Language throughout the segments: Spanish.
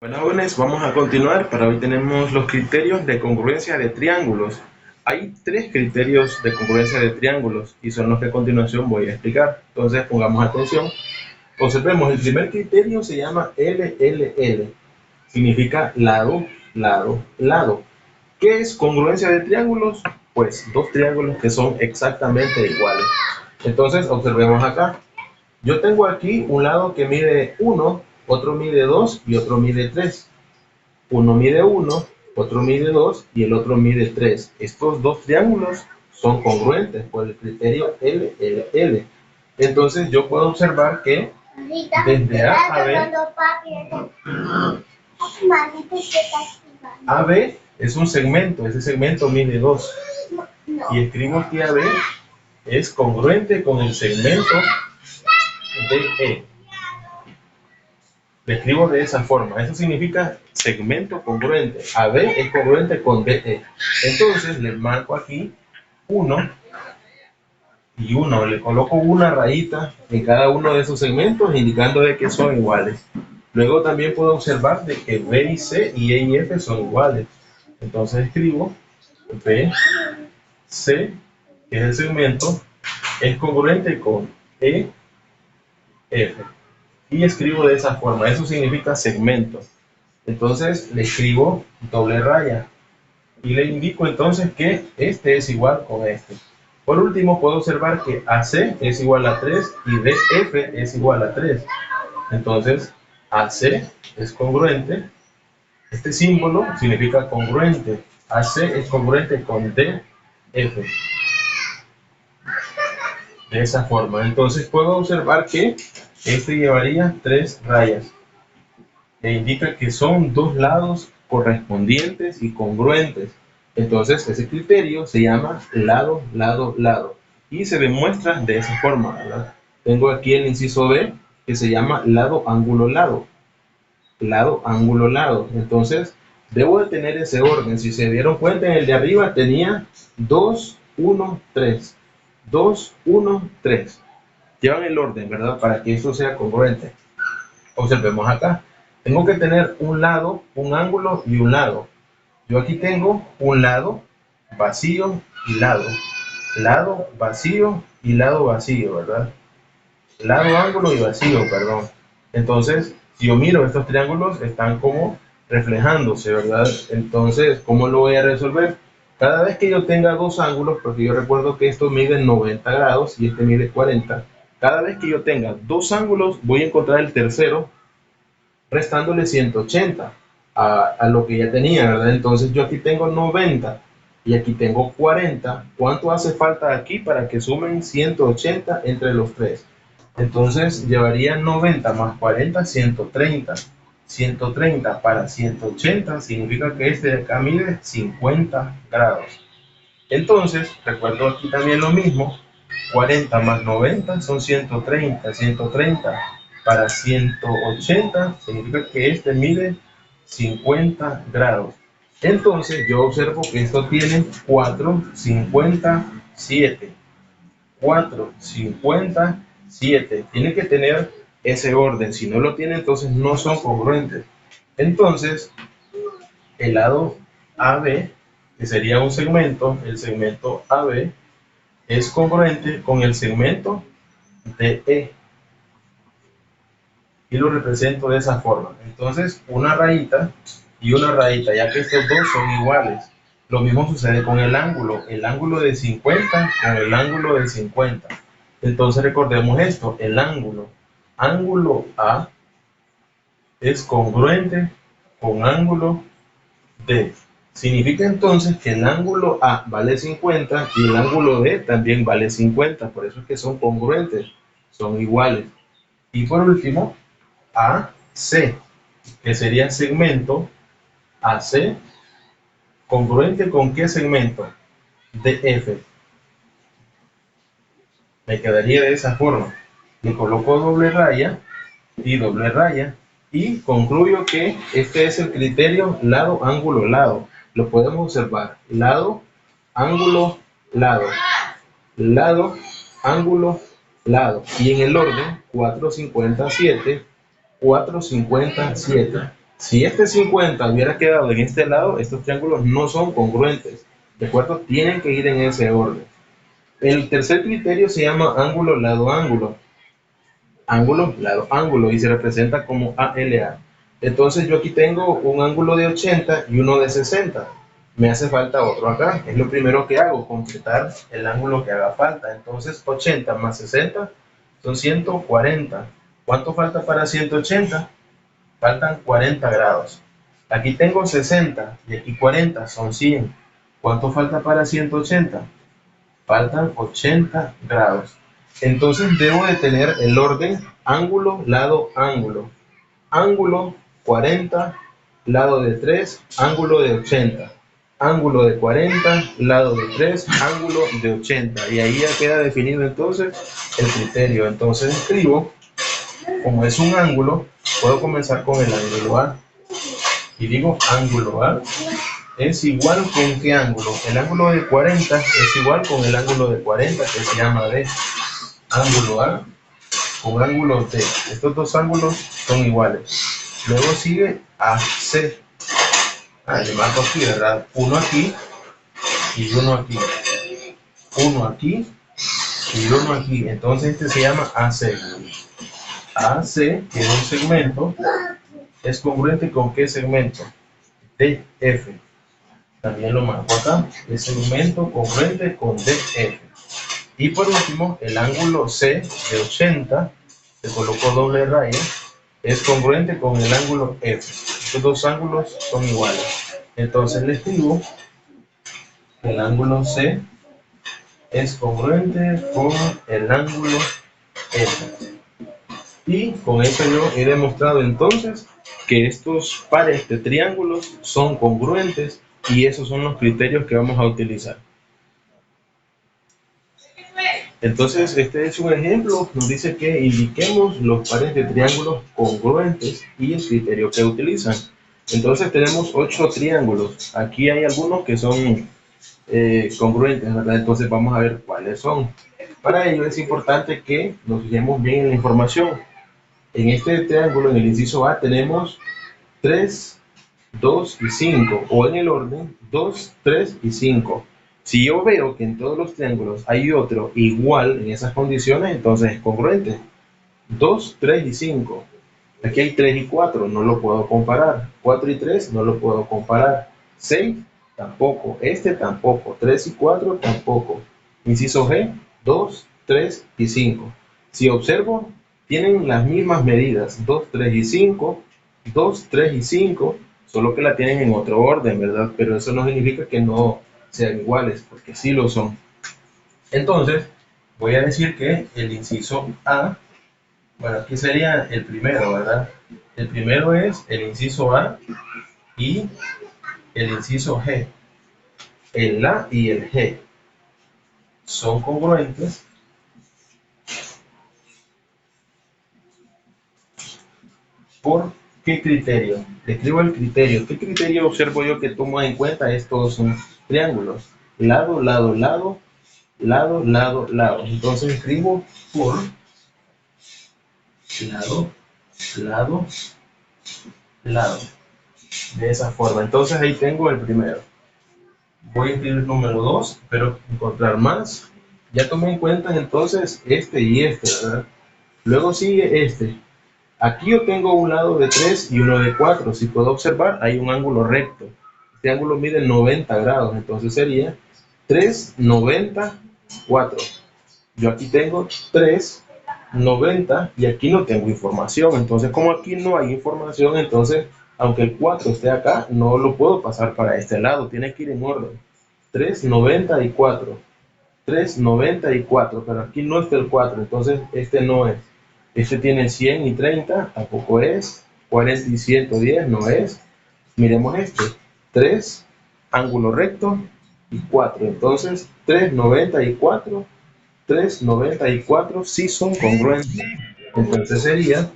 Bueno, jóvenes, vamos a continuar. Para hoy tenemos los criterios de congruencia de triángulos. Hay tres criterios de congruencia de triángulos y son los que a continuación voy a explicar. Entonces, pongamos atención. Observemos, el primer criterio se llama LLL. Significa lado, lado, lado. ¿Qué es congruencia de triángulos? Pues dos triángulos que son exactamente iguales. Entonces, observemos acá. Yo tengo aquí un lado que mide 1, otro mide 2 y otro mide 3. Uno mide 1, otro mide 2 y el otro mide 3. Estos dos triángulos son congruentes por el criterio LLL. Entonces yo puedo observar que desde A a B, AB es un segmento, ese segmento mide 2. Y escribo que AB es congruente con el segmento DE. Le escribo de esa forma. Eso significa segmento congruente. AB es congruente con DE. Entonces le marco aquí 1 y 1. Le coloco una rayita en cada uno de esos segmentos indicando de que son iguales. Luego también puedo observar de que B y C y E y F son iguales. Entonces escribo B, C, que es el segmento, es congruente con E, F. Y escribo de esa forma. Eso significa segmento. Entonces le escribo doble raya y le indico entonces que este es igual con este. Por último, puedo observar que AC es igual a 3 y DF es igual a 3. Entonces, AC es congruente. Este símbolo significa congruente. AC es congruente con DF. De esa forma. Entonces, puedo observar que este llevaría 3 rayas. E indica que son dos lados correspondientes y congruentes. Entonces, ese criterio se llama lado, lado, lado. Y se demuestra de esa forma, ¿verdad? Tengo aquí el inciso B, que se llama lado, ángulo, lado. Lado, ángulo, lado. Entonces, debo de tener ese orden. Si se dieron cuenta, en el de arriba tenía 2, 1, 3. 2, 1, 3. Llevan el orden, ¿verdad? Para que eso sea congruente. Observemos acá. Tengo que tener un lado, un ángulo y un lado. Yo aquí tengo un lado vacío y lado vacío y lado vacío, ¿verdad? Lado, ángulo y vacío, perdón. Entonces, si yo miro estos triángulos, están como reflejándose, ¿verdad? Entonces, ¿cómo lo voy a resolver? Cada vez que yo tenga dos ángulos, porque yo recuerdo que esto mide 90 grados y este mide 40, cada vez que yo tenga dos ángulos, voy a encontrar el tercero restándole 180 a lo que ya tenía, ¿verdad? Entonces yo aquí tengo 90 y aquí tengo 40. ¿Cuánto hace falta aquí para que sumen 180 entre los tres? Entonces llevaría 90 más 40, 130. 130 para 180 significa que este de acá mide 50 grados. Entonces, recuerdo aquí también lo mismo, 40 más 90 son 130, 130 para 180 significa que este mide 50 grados. Entonces, yo observo que esto tiene 457. 457. Tiene que tener ese orden. Si no lo tiene, entonces no son congruentes. Entonces, el lado AB, que sería un segmento, el segmento AB, es congruente con el segmento DE. Y lo represento de esa forma. Entonces, una rayita y una rayita, ya que estos dos son iguales. Lo mismo sucede con el ángulo de 50 con el ángulo de 50. Entonces, recordemos esto, el ángulo A es congruente con ángulo D. Significa entonces que el ángulo A vale 50 y el ángulo D también vale 50. Por eso es que son congruentes, son iguales. Y por último, AC, que sería segmento AC, congruente con ¿qué segmento? DF. Me quedaría de esa forma. Le coloco doble raya y concluyo que este es el criterio lado, ángulo, lado. Lo podemos observar. Lado, ángulo, lado. Lado, ángulo, lado. Y en el orden 457, 457. Si este 50 hubiera quedado en este lado, estos triángulos no son congruentes, ¿de acuerdo? Tienen que ir en ese orden. El tercer criterio se llama ángulo lado ángulo. Ángulo lado ángulo y se representa como ALA. Entonces yo aquí tengo un ángulo de 80 y uno de 60. Me hace falta otro acá. Es lo primero que hago, completar el ángulo que haga falta. Entonces 80 más 60 son 140. ¿Cuánto falta para 180? Faltan 40 grados. Aquí tengo 60 y aquí 40, son 100. ¿Cuánto falta para 180? Faltan 80 grados. Entonces debo de tener el orden ángulo, lado, ángulo. Ángulo 40, lado de 3, ángulo de 80. Ángulo de 40, lado de 3, ángulo de 80. Y ahí ya queda definido entonces el criterio. Entonces escribo, como es un ángulo, puedo comenzar con el ángulo A. Y digo ángulo A es igual con qué ángulo. El ángulo de 40 es igual con el ángulo de 40 que se llama D. Ángulo A con ángulo D. Estos dos ángulos son iguales. Luego sigue AC. Le marco aquí, ¿verdad? Uno aquí y uno aquí. Uno aquí y uno aquí. Entonces este se llama AC. AC, que es un segmento, es congruente con qué segmento? DF. También lo marco acá. El segmento congruente con DF. Y por último, el ángulo C de 80, se colocó doble raya, es congruente con el ángulo F. Estos dos ángulos son iguales. Entonces le escribo que el ángulo C es congruente con el ángulo F. Y con eso yo he demostrado entonces que estos pares de triángulos son congruentes y esos son los criterios que vamos a utilizar. Entonces, este es un ejemplo, nos dice que indiquemos los pares de triángulos congruentes y el criterio que utilizan. Entonces tenemos 8 triángulos. Aquí hay algunos que son congruentes, ¿verdad? Entonces vamos a ver cuáles son. Para ello es importante que nos fijemos bien en la información. En este triángulo, en el inciso A, tenemos 3, 2 y 5, o en el orden 2, 3 y 5. Si yo veo que en todos los triángulos hay otro igual en esas condiciones, entonces es congruente. 2, 3 y 5. Aquí hay 3 y 4, no lo puedo comparar. 4 y 3, no lo puedo comparar. 6, tampoco. Este tampoco. 3 y 4, tampoco. Inciso G, 2, 3 y 5. Si observo, tienen las mismas medidas. 2, 3 y 5. 2, 3 y 5. Solo que la tienen en otro orden, ¿verdad? Pero eso no significa que no sean iguales, porque sí lo son. Entonces, voy a decir que el inciso A, bueno, aquí sería el primero, ¿verdad? El primero es el inciso A y el inciso G. El A y el G son congruentes por ¿qué criterio? Le escribo el criterio. ¿Qué criterio observo yo que tomo en cuenta estos triángulos? Lado, lado, lado, lado, lado, lado. Entonces escribo por lado, lado, lado. De esa forma. Entonces ahí tengo el primero. Voy a escribir el número 2, espero encontrar más. Ya tomé en cuenta entonces este y este, ¿verdad? Luego sigue este. Aquí yo tengo un lado de 3 y uno de 4. Si puedo observar, hay un ángulo recto. Este ángulo mide 90 grados, entonces sería 3, 90, 4. Yo aquí tengo 3, 90 y aquí no tengo información. Entonces, como aquí no hay información, entonces, aunque el 4 esté acá, no lo puedo pasar para este lado. Tiene que ir en orden. 3, 94. 3, 94. Pero aquí no está el 4, entonces este no es. Este tiene 100 y 30, tampoco es. 40 y 110 no es. Miremos este. 3, ángulo recto y 4. Entonces, 3, 94. 3,94 sí son congruentes. Entonces sería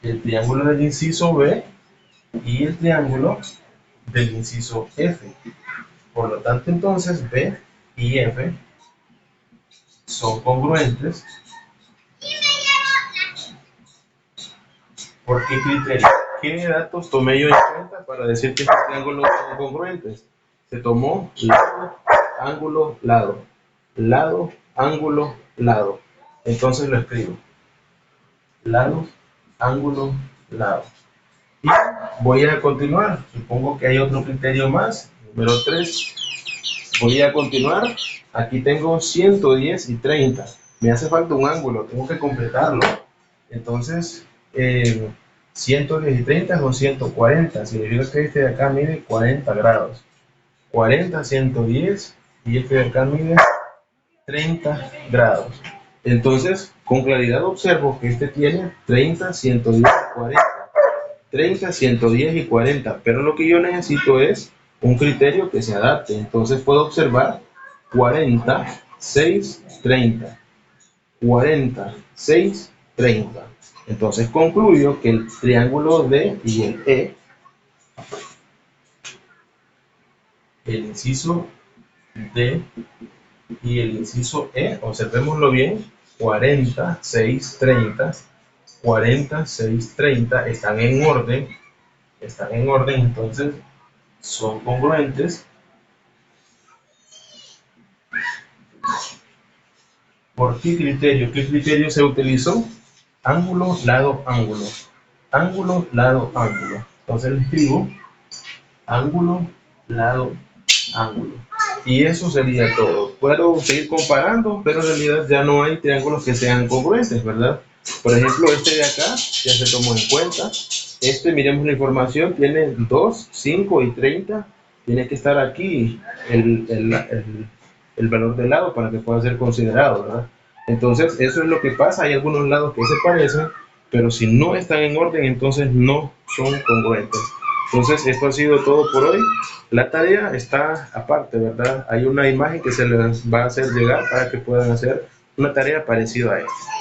el triángulo del inciso B y el triángulo del inciso F. Por lo tanto, entonces B y F son congruentes. ¿Por qué criterio? ¿Qué datos tomé yo en cuenta para decir que estos triángulos son congruentes? Se tomó lado, ángulo, lado. Lado, ángulo, lado. Entonces lo escribo. Lado, ángulo, lado. Y voy a continuar. Supongo que hay otro criterio más. Número 3. Voy a continuar. Aquí tengo 110 y 30. Me hace falta un ángulo. Tengo que completarlo. Entonces, 110 y 30 son 140. Significa que este de acá mide 40 grados. 40, 110. Y este de acá mide 30 grados. Entonces, con claridad observo que este tiene 30, 110 y 40. 30, 110 y 40, pero lo que yo necesito es un criterio que se adapte. Entonces puedo observar 40, 6, 30, 40, 6, 30. Entonces concluyo que el triángulo D y el E, el inciso D y el inciso E, observémoslo bien, 40, 6, 30, 40, 6, 30 están en orden, entonces son congruentes. ¿Por qué criterio? ¿Qué criterio se utilizó? Ángulo, lado, ángulo. Ángulo, lado, ángulo. Entonces le escribo ángulo, lado, ángulo. Y eso sería todo. Puedo seguir comparando, pero en realidad ya no hay triángulos que sean congruentes, ¿verdad? Por ejemplo, este de acá ya se tomó en cuenta. Este, miremos la información, tiene 2, 5 y 30. Tiene que estar aquí el valor del lado para que pueda ser considerado, ¿verdad? Entonces, eso es lo que pasa. Hay algunos lados que se parecen, pero si no están en orden, entonces no son congruentes. Entonces, esto ha sido todo por hoy. La tarea está aparte, ¿verdad? Hay una imagen que se les va a hacer llegar para que puedan hacer una tarea parecida a esta.